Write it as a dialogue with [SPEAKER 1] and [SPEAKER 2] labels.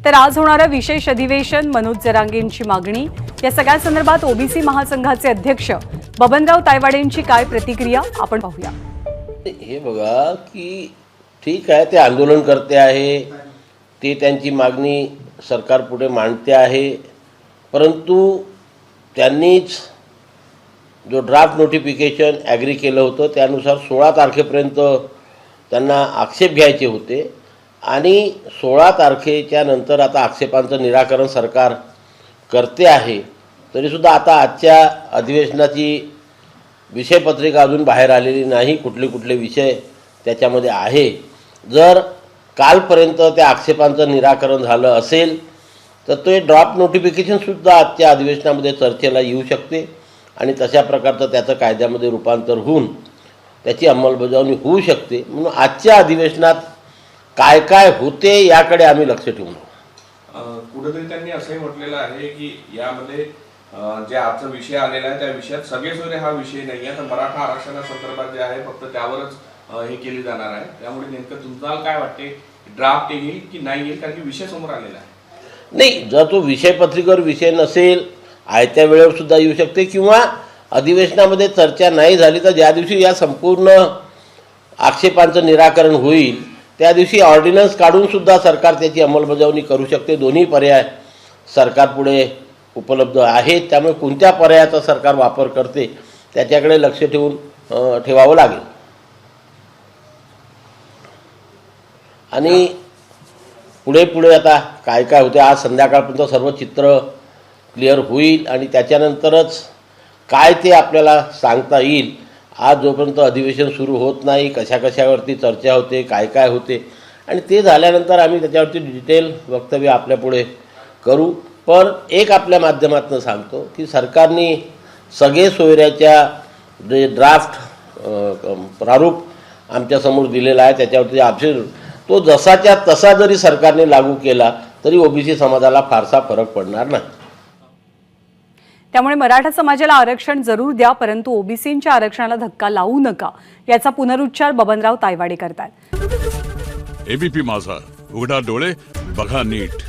[SPEAKER 1] तर आज होणारं विशेष अधिवेशन, मनोज जरांगेंची मागणी, या सगळ्या संदर्भात ओबीसी महासंघाचे अध्यक्ष बबनराव तायवाडेंची काय प्रतिक्रिया आपण पाहूया।
[SPEAKER 2] हे बघा की ठीक आहे, ते आंदोलन करते आहे, ते त्यांची मागणी सरकार पुढे मांडते आहे, परंतु त्यांनीच जो ड्राफ्ट नोटिफिकेशन ॲग्री केलं होतं त्यानुसार 16 तारखेपर्यंत त्यांना आक्षेप घ्यायचे होते आणि 16 तारखेच्या नंतर आता आक्षेपांचं निराकरण सरकार करते आहे। तरीसुद्धा आता आजच्या अधिवेशनाची विषयपत्रिका अजून बाहेर आलेली नाही, कुठले विषय त्याच्यामध्ये आहे। जर कालपर्यंत त्या आक्षेपांचं निराकरण झालं असेल तर ते ड्राफ्ट नोटिफिकेशनसुद्धा आजच्या अधिवेशनामध्ये चर्चेला येऊ शकते आणि तशा प्रकारचं त्याचं कायद्यामध्ये रूपांतर होऊन त्याची अंमलबजावणी होऊ शकते। म्हणून आजच्या अधिवेशनात काय काय होते याकडे आम्ही लक्ष ठेवून
[SPEAKER 3] कुठेतरी त्यांनी असंही म्हटलेलं आहे की यामध्ये जे आजचा विषय आलेला आहे त्या विषयात सगळे सोयरे हा विषय नाही आहे, तर मराठा आरक्षणासंदर्भात जे आहे फक्त त्यावरच हे केली जाणार आहे। त्यामुळे नेमकं तुम्हाला काय वाटते, ड्राफ्ट येईल की नाही येईल, कारण की विषय समोर आलेला आहे।
[SPEAKER 2] नाही, जर तो विषयपत्रिकेवर विषय नसेल, आयत्या वेळेवर सुद्धा येऊ शकते किंवा अधिवेशनामध्ये चर्चा नाही झाली तर ज्या दिवशी या संपूर्ण आक्षेपांचं निराकरण होईल त्या दिवशी ऑर्डिनन्स काढून सुद्धा सरकार त्याची अंमलबजावणी करू शकते। दोन्ही पर्याय सरकारपुढे उपलब्ध आहेत, त्यामुळे कोणत्या पर्यायाचा सरकार वापर करते त्याच्याकडे लक्ष ठेवावं लागेल। आणि पुढे आता काय काय होते, आज संध्याकाळपर्यंत सर्व चित्र क्लिअर होईल आणि त्याच्यानंतरच काय ते आपल्याला सांगता येईल। आज जोपर्यंत अधिवेशन सुरू होत नाही, कशावरती चर्चा होते, काय काय होते, आणि ते झाल्यानंतर आम्ही त्याच्यावरती डिटेल वक्तव्य आपल्यापुढे करू। पण एक आपल्या माध्यमातून सांगतो की सरकारने सगळे सोयऱ्याच्या जे ड्राफ्ट प्रारूप आमच्यासमोर दिलेला आहे त्याच्यावरती आक्षेप तो जसाच्या तसा जरी सरकारने लागू केला तरी ओबीसी समाजाला फारसा फरक पडणार नाही।
[SPEAKER 1] त्यामुळे मराठा समाजाला आरक्षण जरूर द्या, परंतु ओबीसींच्या आरक्षणाला धक्का लावू नका, याचा पुनरुच्चार बबनराव तायवाडे करतात।
[SPEAKER 4] एबीपी माझा, उघडा डोळे बघा नीट।